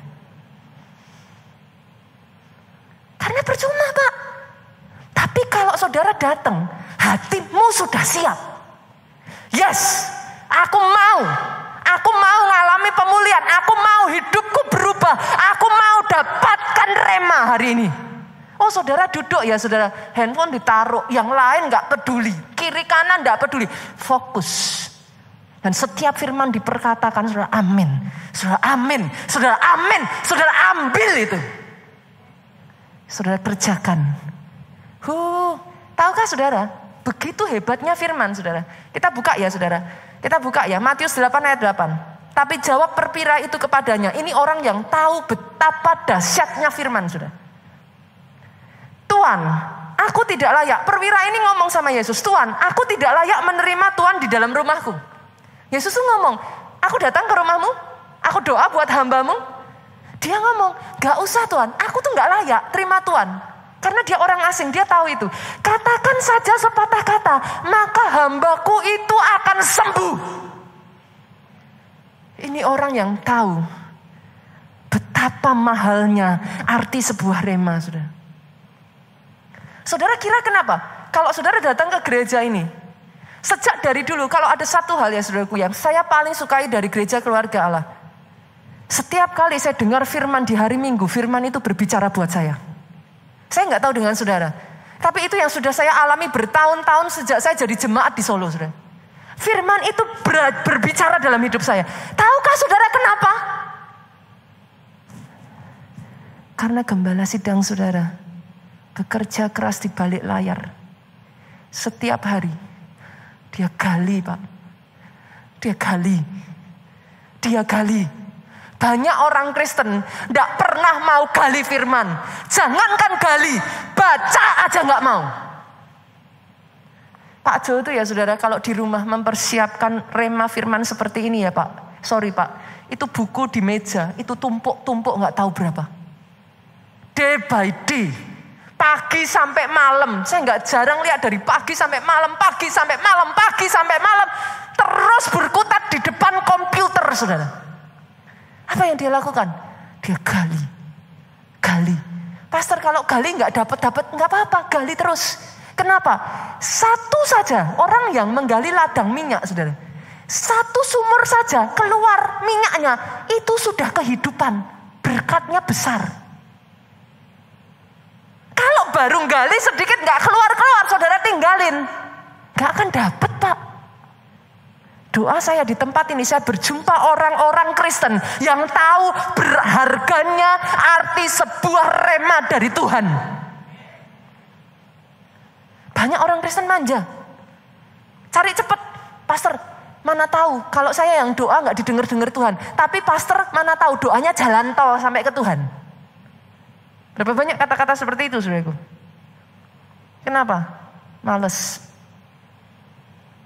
Karena percuma Pak. Tapi kalau saudara datang, hatimu sudah siap. Yes, aku mau ngalami pemulihan. Aku mau hidupku berubah. Aku mau dapatkan rema hari ini. Oh saudara duduk ya saudara, handphone ditaruh, yang lain gak peduli, kiri kanan gak peduli, fokus. Dan setiap firman diperkatakan saudara amin, saudara amin, saudara amin, saudara ambil itu. Saudara kerjakan. Tahukah saudara, begitu hebatnya firman saudara. Kita buka ya saudara, kita buka ya Matius 8 ayat 8. Tapi jawab perpira itu kepadanya, ini orang yang tahu betapa dahsyatnya firman saudara. Tuhan, aku tidak layak. Perwira ini ngomong sama Yesus, Tuhan, aku tidak layak menerima Tuhan di dalam rumahku. Yesus tuh ngomong, aku datang ke rumahmu, aku doa buat hambamu. Dia ngomong, gak usah Tuhan, aku tuh gak layak terima Tuhan. Karena dia orang asing, dia tahu itu. Katakan saja sepatah kata, maka hambaku itu akan sembuh. Ini orang yang tahu betapa mahalnya arti sebuah rema, saudara. Saudara kira kenapa? Kalau saudara datang ke gereja ini, sejak dari dulu kalau ada satu hal ya saudaraku yang saya paling sukai dari gereja keluarga Allah. Setiap kali saya dengar firman di hari Minggu, firman itu berbicara buat saya. Saya nggak tahu dengan saudara, tapi itu yang sudah saya alami bertahun-tahun sejak saya jadi jemaat di Solo, saudara. Firman itu berbicara dalam hidup saya. Tahukah saudara kenapa? Karena gembala sidang saudara bekerja keras di balik layar. Setiap hari dia gali, Pak. Dia gali. Banyak orang Kristen tidak pernah mau gali firman. Jangankan gali, baca aja nggak mau. Pak Jo itu ya saudara, kalau di rumah mempersiapkan rema firman seperti ini ya Pak. Sorry Pak, itu buku di meja, itu tumpuk-tumpuk nggak tahu berapa. Day by day. Pagi sampai malam, saya nggak jarang lihat dari pagi sampai malam, pagi sampai malam, terus berkutat di depan komputer, saudara. Apa yang dia lakukan? Dia gali. Pastor kalau gali nggak dapat, nggak apa-apa, gali terus. Kenapa? Satu saja orang yang menggali ladang minyak, saudara. Satu sumur saja keluar minyaknya, itu sudah kehidupan, berkatnya besar. Kalau baru gali sedikit gak keluar, saudara tinggalin. Gak akan dapat Pak. Doa saya di tempat ini, saya berjumpa orang-orang Kristen yang tahu berharganya arti sebuah rema dari Tuhan. Banyak orang Kristen manja. Cari cepet, pastor mana tahu kalau saya yang doa gak didengar-dengar Tuhan. Tapi pastor mana tahu doanya jalan tol sampai ke Tuhan. Berapa banyak kata-kata seperti itu saudaraku? Kenapa? Males.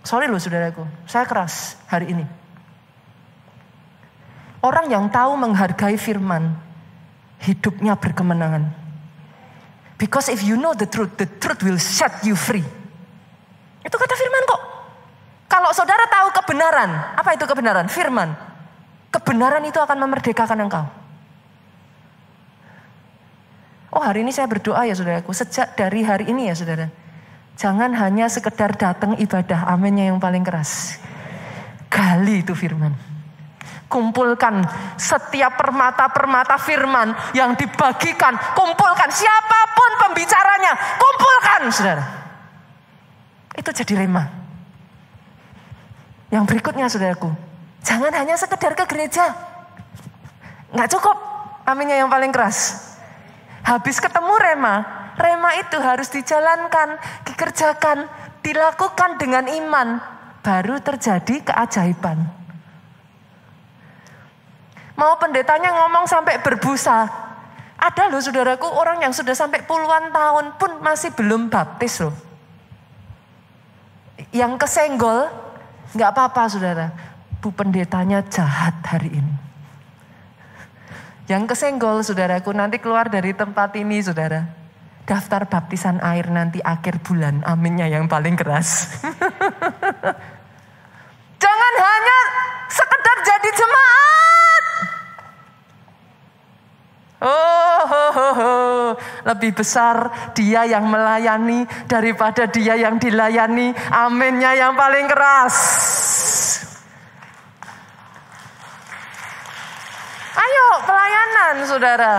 Sorry loh saudaraku, saya keras hari ini. Orang yang tahu menghargai firman, hidupnya berkemenangan. Because if you know the truth will set you free. Itu kata firman kok. Kalau saudara tahu kebenaran, apa itu kebenaran? Firman. Kebenaran itu akan memerdekakan engkau. Oh, hari ini saya berdoa ya saudaraku, sejak dari hari ini ya saudara. Jangan hanya sekedar datang ibadah, aminnya yang paling keras. Gali itu firman. Kumpulkan setiap permata-permata firman yang dibagikan. Kumpulkan siapapun pembicaranya. Kumpulkan saudara. Itu jadi rema. Yang berikutnya saudaraku. Jangan hanya sekedar ke gereja. Nggak cukup. Aminnya yang paling keras. Habis ketemu rema. Rema itu harus dijalankan, dikerjakan, dilakukan dengan iman. Baru terjadi keajaiban. Mau pendetanya ngomong sampai berbusa. Ada loh saudaraku orang yang sudah sampai puluhan tahun pun masih belum baptis loh. Yang kesenggol, gak apa-apa saudara. Bu pendetanya jahat hari ini. Yang kesenggol saudaraku nanti keluar dari tempat ini saudara. Daftar baptisan air nanti akhir bulan. Aminnya yang paling keras. Jangan hanya sekedar jadi jemaat. Lebih besar dia yang melayani daripada dia yang dilayani. Aminnya yang paling keras. Ayo pelayanan saudara.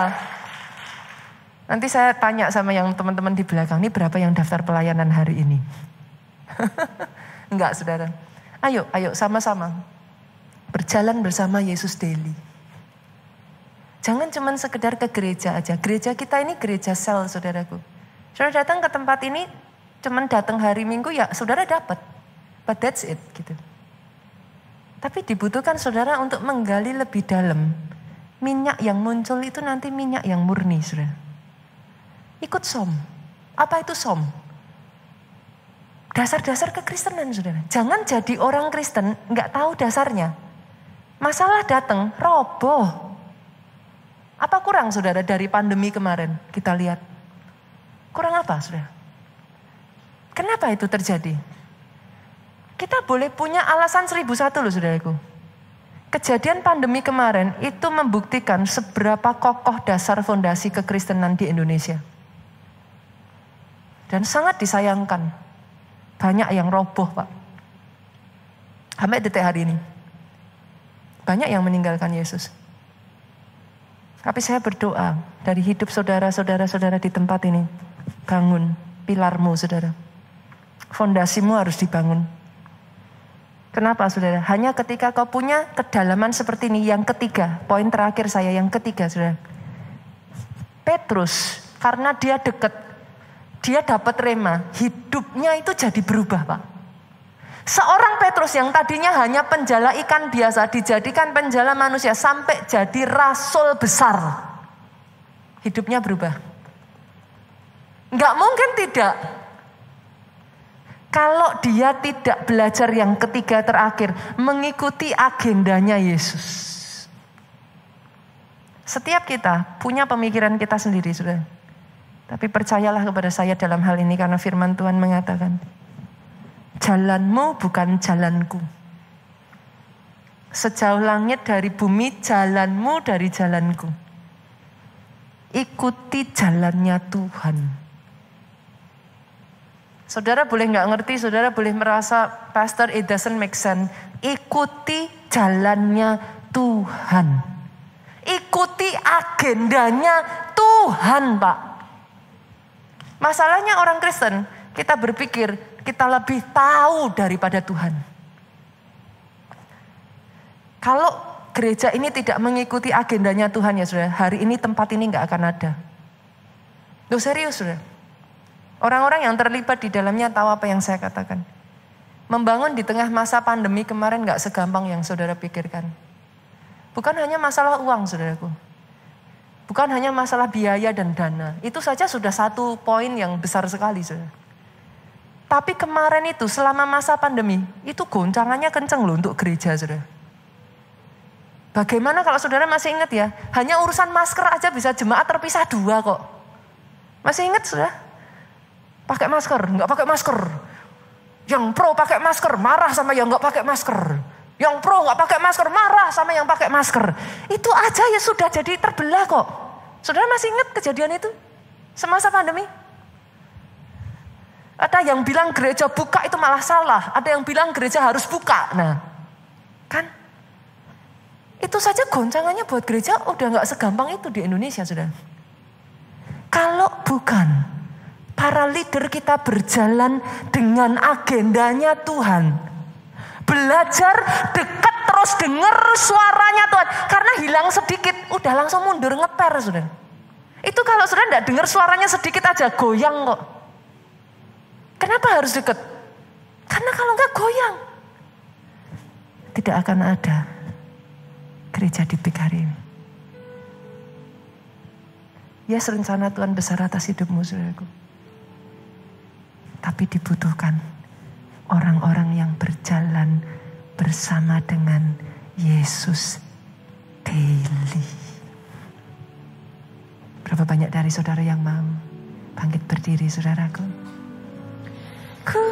Nanti saya tanya sama yang teman-teman di belakang, ini berapa yang daftar pelayanan hari ini? Enggak saudara. Ayo sama-sama. Berjalan bersama Yesus daily. Jangan cuma sekedar ke gereja aja. Gereja kita ini gereja sel saudaraku. Saudara datang ke tempat ini, cuma datang hari Minggu ya saudara dapat. But that's it gitu. Tapi dibutuhkan saudara untuk menggali lebih dalam. Minyak yang muncul itu nanti minyak yang murni saudara. Ikut som. Apa itu som? Dasar-dasar kekristenan saudara. Jangan jadi orang Kristen nggak tahu dasarnya. Masalah datang roboh. Apa kurang saudara dari pandemi kemarin kita lihat? Kurang apa saudara? Kenapa itu terjadi? Kita boleh punya alasan 1001 loh saudaraku. Kejadian pandemi kemarin itu membuktikan seberapa kokoh dasar fondasi kekristenan di Indonesia. Dan sangat disayangkan. Banyak yang roboh Pak. Sampai detik hari ini. Banyak yang meninggalkan Yesus. Tapi saya berdoa dari hidup saudara-saudara di tempat ini. Bangun pilarmu saudara. Fondasimu harus dibangun. Kenapa saudara? Hanya ketika kau punya kedalaman seperti ini. Yang ketiga, poin terakhir saya yang ketiga saudara. Petrus karena dia dekat. Dia dapat rema. Hidupnya itu jadi berubah Pak. Seorang Petrus yang tadinya hanya penjala ikan biasa dijadikan penjala manusia sampai jadi rasul besar. Hidupnya berubah. Enggak mungkin tidak. Kalau dia tidak belajar yang ketiga terakhir, mengikuti agendanya Yesus. Setiap kita punya pemikiran kita sendiri, saudara. Tapi percayalah kepada saya dalam hal ini karena firman Tuhan mengatakan, jalanmu bukan jalanku. Sejauh langit dari bumi, jalanmu dari jalanku. Ikuti jalannya Tuhan. Saudara boleh gak ngerti, saudara boleh merasa, Pastor, it doesn't make sense. Ikuti jalannya Tuhan. Ikuti agendanya Tuhan, Pak. Masalahnya orang Kristen, kita berpikir kita lebih tahu daripada Tuhan. Kalau gereja ini tidak mengikuti agendanya Tuhan ya saudara, hari ini tempat ini gak akan ada. Loh serius saudara. Orang-orang yang terlibat di dalamnya tahu apa yang saya katakan. Membangun di tengah masa pandemi kemarin gak segampang yang saudara pikirkan. Bukan hanya masalah uang saudaraku. Bukan hanya masalah biaya dan dana. Itu saja sudah satu poin yang besar sekali saudara. Tapi kemarin itu selama masa pandemi, itu goncangannya kenceng loh untuk gereja saudara. Bagaimana kalau saudara masih ingat ya, hanya urusan masker aja bisa jemaat terpisah 2 kok. Masih ingat saudara? Pakai masker, nggak pakai masker. Yang pro pakai masker, marah sama yang nggak pakai masker. Yang pro nggak pakai masker marah sama yang pakai masker. Itu aja ya sudah jadi terbelah kok. Saudara masih ingat kejadian itu semasa pandemi? Ada yang bilang gereja buka itu malah salah. Ada yang bilang gereja harus buka. Nah, kan? Itu saja goncangannya buat gereja udah nggak segampang itu di Indonesia, saudara. Kalau bukan para leader kita berjalan dengan agendanya Tuhan. Belajar dekat terus dengar suaranya Tuhan. Karena hilang sedikit udah langsung mundur ngeper, saudara. Itu kalau saudara tidak dengar suaranya sedikit aja goyang kok. Kenapa harus dekat? Karena kalau enggak goyang. Tidak akan ada gereja di Peak hari ini. Yes, rencana Tuhan besar atas hidupmu, saudaraku. Tapi dibutuhkan orang-orang yang berjalan bersama dengan Yesus daily. Berapa banyak dari saudara yang mau bangkit berdiri, saudaraku? Ku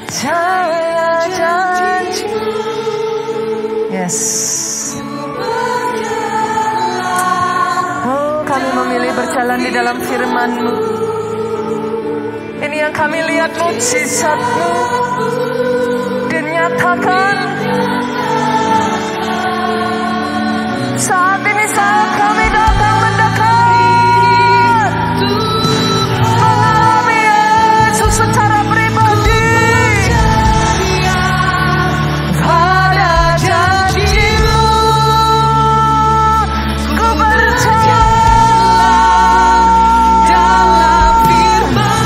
percaya janji. Yes. Oh, kami memilih berjalan di dalam firman-Mu. Ini yang kami lihat, mujizat-Mu dinyatakan. Saat ini saat kami datang mendekat, mengalami Yesus secara pribadi. Pada janji-Mu, ku percaya dalam firman-Mu.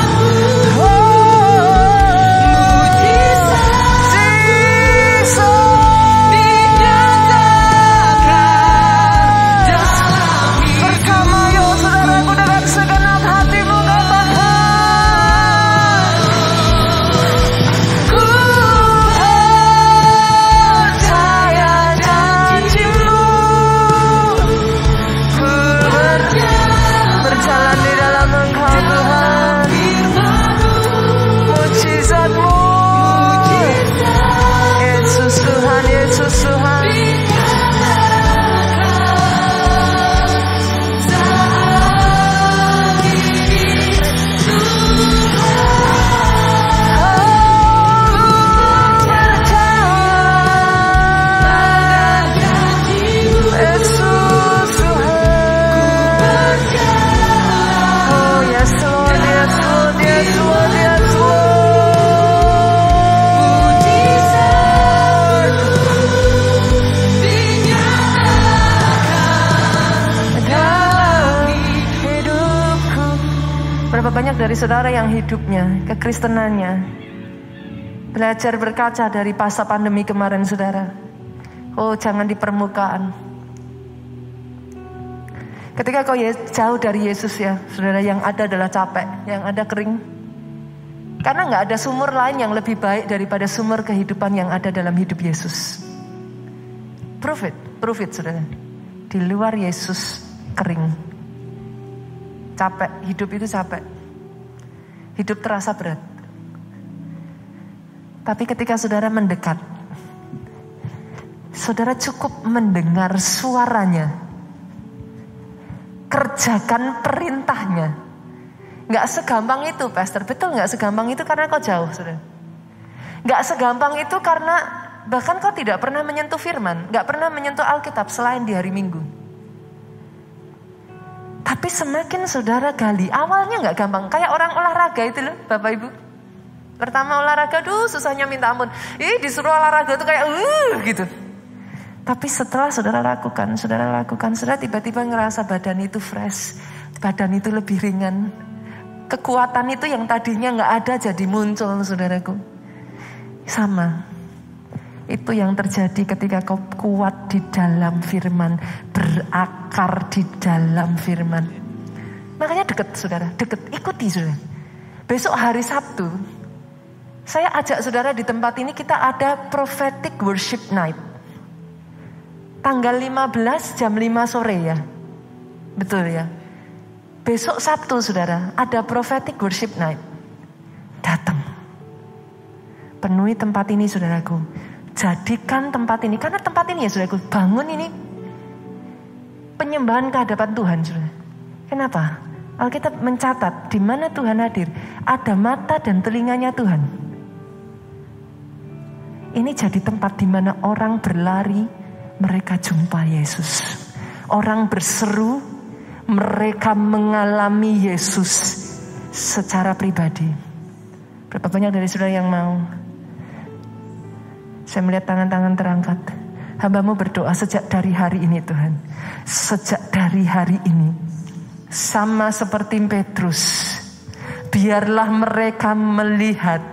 Banyak dari saudara yang hidupnya, kekristenannya belajar berkaca dari masa pandemi kemarin, saudara. Oh, jangan di permukaan. Ketika kau jauh dari Yesus ya, saudara, yang ada adalah capek, yang ada kering. Karena gak ada sumur lain yang lebih baik daripada sumur kehidupan yang ada dalam hidup Yesus. Prove it, saudara. Di luar Yesus kering. Capek, hidup itu capek. Hidup terasa berat. Tapi ketika saudara mendekat, saudara cukup mendengar suaranya. Kerjakan perintahnya. Gak segampang itu, Pastor. Betul gak segampang itu karena kau jauh, saudara. Gak segampang itu karena bahkan kau tidak pernah menyentuh firman. Gak pernah menyentuh Alkitab selain di hari Minggu. Tapi semakin saudara gali, awalnya gak gampang. Kayak orang olahraga itu loh, Bapak Ibu. Pertama olahraga, susahnya minta ampun. Disuruh olahraga tuh kayak gitu. Tapi setelah saudara lakukan, saudara tiba-tiba ngerasa badan itu fresh. Badan itu lebih ringan. Kekuatan itu yang tadinya gak ada jadi muncul, saudaraku. Sama. Itu yang terjadi ketika kau kuat di dalam firman, berakar di dalam firman. Makanya dekat, saudara, dekat, ikuti, saudara. Besok hari Sabtu, saya ajak saudara di tempat ini, kita ada prophetic worship night. Tanggal 15 jam 5 sore ya. Betul ya. Besok Sabtu, saudara, ada prophetic worship night. Datang. Penuhi tempat ini saudaraku. Jadikan tempat ini, karena tempat ini ya saudaraku, bangun ini penyembahan kehadapan Tuhan saudara. Kenapa? Alkitab mencatat di mana Tuhan hadir, ada mata dan telinganya Tuhan. Ini jadi tempat di mana orang berlari, mereka jumpa Yesus. Orang berseru, mereka mengalami Yesus secara pribadi. Berapa banyak dari saudara yang mau? Saya melihat tangan-tangan terangkat. Hamba-Mu berdoa sejak dari hari ini Tuhan. Sejak dari hari ini. Sama seperti Petrus. Biarlah mereka melihat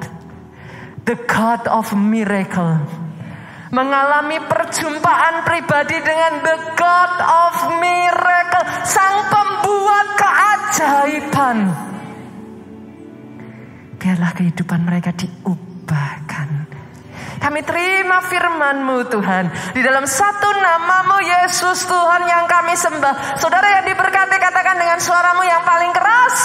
the God of miracle. Mengalami perjumpaan pribadi dengan the God of miracle. Sang pembuat keajaiban. Biarlah kehidupan mereka diubahkan. Kami terima firman-Mu Tuhan. Di dalam satu nama-Mu Yesus Tuhan yang kami sembah. Saudara yang diberkati katakan dengan suara-Mu yang paling keras.